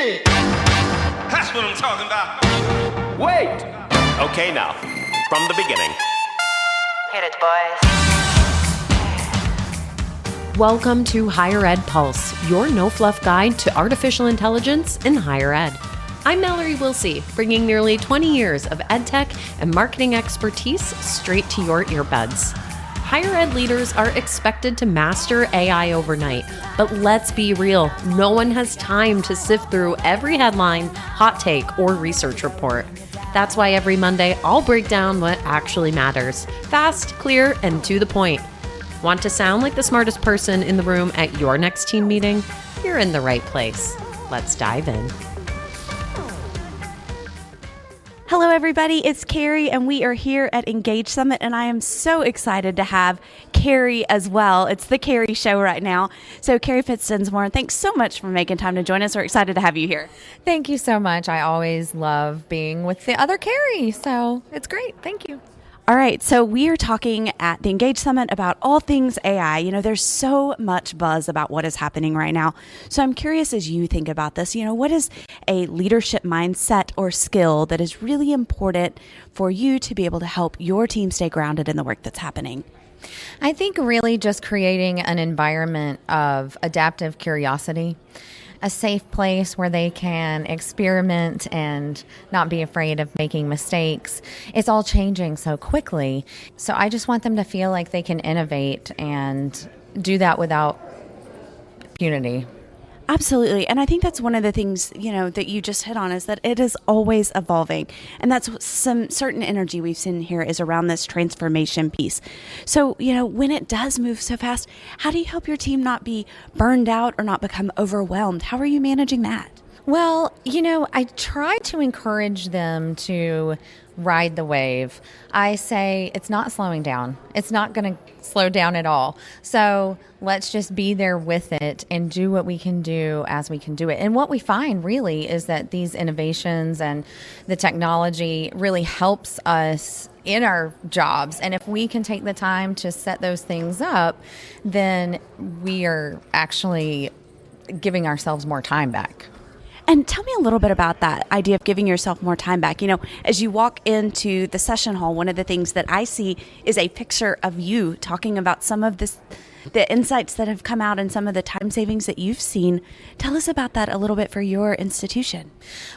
it. That's what I'm talking about. Wait! Okay, now, from the beginning. Hit it, boys. Welcome to Higher Ed Pulse, your no-fluff guide to artificial intelligence in higher ed. I'm Mallory Willsea, bringing nearly 20 years of edtech and marketing expertise straight to your earbuds. Higher ed leaders are expected to master AI overnight, but let's be real, no one has time to sift through every headline, hot take, or research report. That's why every Monday, I'll break down what actually matters. Fast, clear, and to the point. Want to sound like the smartest person in the room at your next team meeting? You're in the right place. Let's dive in. Hello, everybody. It's Carrie, and we are here at Engage Summit, and I am so excited to have Carrie as well. It's the Carrie Show right now. So, Carrie Pitts-Densmore, thanks so much for making time to join us. We're excited to have you here. Thank you so much. I always love being with the other Carrie, so it's great. Thank you. All right, so we are talking at the Engage Summit about all things AI. You know, there's so much buzz about what is happening right now. So I'm curious, as you think about this, you know, what is a leadership mindset or skill that is really important for you to be able to help your team stay grounded in the work that's happening? I think really just creating an environment of adaptive curiosity, a safe place where they can experiment and not be afraid of making mistakes. It's all changing so quickly. So I just want them to feel like they can innovate and do that without impunity. Absolutely. And I think that's one of the things, you know, that you just hit on is that it is always evolving. And that's some certain energy we've seen here is around this transformation piece. So, you know, when it does move so fast, how do you help your team not be burned out or not become overwhelmed? How are you managing that? Well, you know, I try to encourage them to ride the wave. I say it's not slowing down. It's not going to slow down at all. So let's just be there with it and do what we can do as we can do it. And what we find really is that these innovations and the technology really helps us in our jobs. And if we can take the time to set those things up, then we are actually giving ourselves more time back. And tell me a little bit about that idea of giving yourself more time back. You know, as you walk into the session hall, one of the things that I see is a picture of you talking about some of this, the insights that have come out and some of the time savings that you've seen. Tell us about that a little bit for your institution.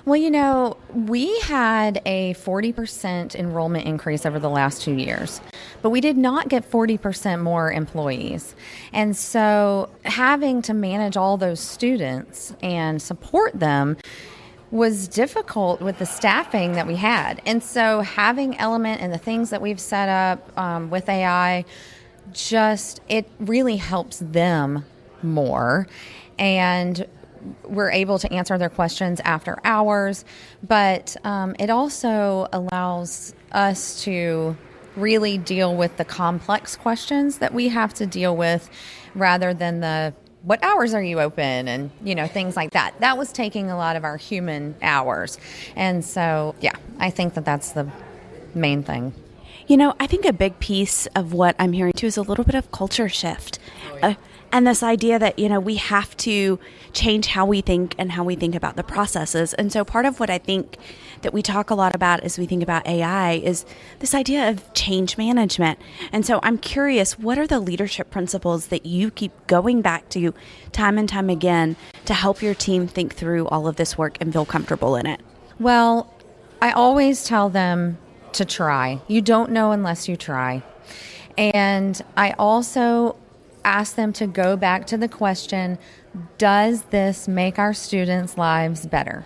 Well, you know, we had a 40% enrollment increase over the last 2 years, but we did not get 40% more employees. And so having to manage all those students and support them was difficult with the staffing that we had. And so having Element and the things that we've set up with AI, it really helps them more. And we're able to answer their questions after hours, but it also allows us to really deal with the complex questions that we have to deal with rather than the what hours are you open and, you know, things like that. That was taking a lot of our human hours. And so, yeah, I think that that's the main thing. You know, I think a big piece of what I'm hearing too is a little bit of culture shift. And this idea that, you know, we have to change how we think and how we think about the processes. And so part of what I think that we talk a lot about as we think about AI is this idea of change management. And so I'm curious, what are the leadership principles that you keep going back to time and time again to help your team think through all of this work and feel comfortable in it? Well, I always tell them to try. You don't know unless you try. And I also ask them to go back to the question, does this make our students' lives better?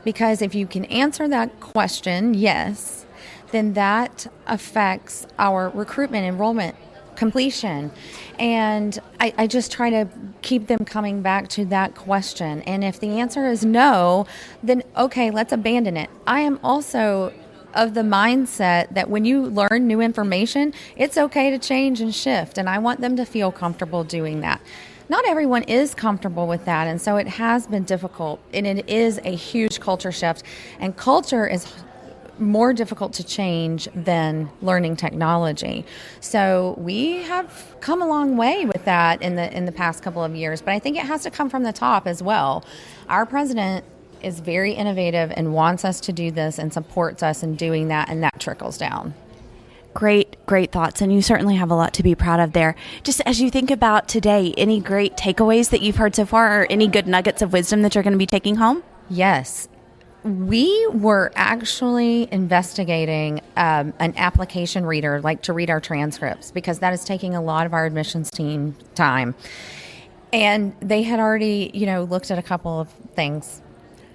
Because if you can answer that question, yes, then that affects our recruitment, enrollment, completion. And I just try to keep them coming back to that question. And if the answer is no, then okay, let's abandon it. I am also of the mindset that when you learn new information, it's okay to change and shift. And I want them to feel comfortable doing that. Not everyone is comfortable with that. And so it has been difficult. And it is a huge culture shift. And culture is more difficult to change than learning technology. So we have come a long way with that in the past couple of years. But I think it has to come from the top as well. Our president is very innovative and wants us to do this and supports us in doing that, and that trickles down. Great thoughts. And you certainly have a lot to be proud of there. Just as you think about today, any great takeaways that you've heard so far, or any good nuggets of wisdom that you're going to be taking home? Yes. We were actually investigating an application reader, like to read our transcripts, because that is taking a lot of our admissions team time. And they had already, looked at a couple of things.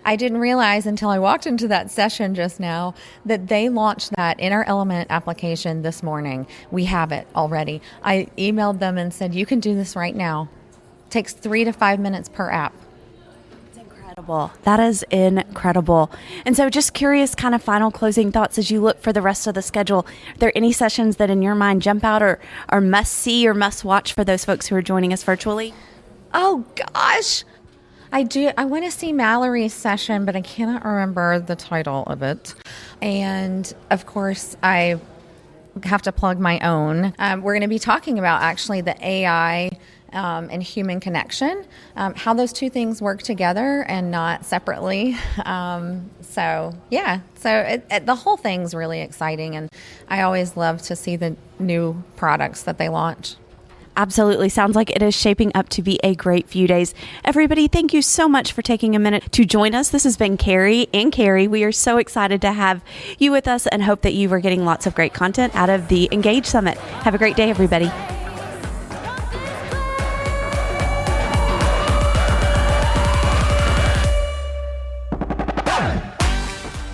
I didn't realize until I walked into that session just now that they launched that in our Element application this morning. We have it already. I emailed them and said, you can do this right now. It takes 3 to 5 minutes per app. Incredible. That is incredible. And so just curious, kind of final closing thoughts as you look for the rest of the schedule. Are there any sessions that in your mind jump out or must see or must watch for those folks who are joining us virtually? Oh, gosh. I want to see Mallory's session, but I cannot remember the title of it. And of course, I have to plug my own. We're going to be talking about actually the AI and human connection, how those two things work together and not separately. So the whole thing's really exciting, and I always love to see the new products that they launch. Absolutely. Sounds like it is shaping up to be a great few days. Everybody, thank you so much for taking a minute to join us. This has been Carrie and Carrie. We are so excited to have you with us and hope that you are getting lots of great content out of the Engage Summit. Have a great day, everybody.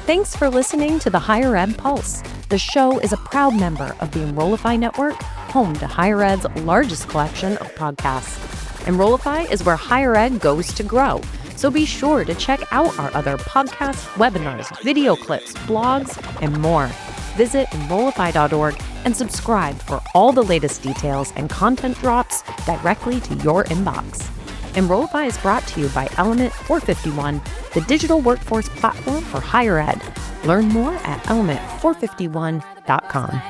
Thanks for listening to the Higher Ed Pulse. The show is a proud member of the Enrollify Network, home to Higher Ed's largest collection of podcasts. Enrollify is where higher ed goes to grow, so be sure to check out our other podcasts, webinars, video clips, blogs, and more. Visit Enrollify.org and subscribe for all the latest details and content drops directly to your inbox. Enrollify is brought to you by Element 451, the digital workforce platform for higher ed. Learn more at element451.com.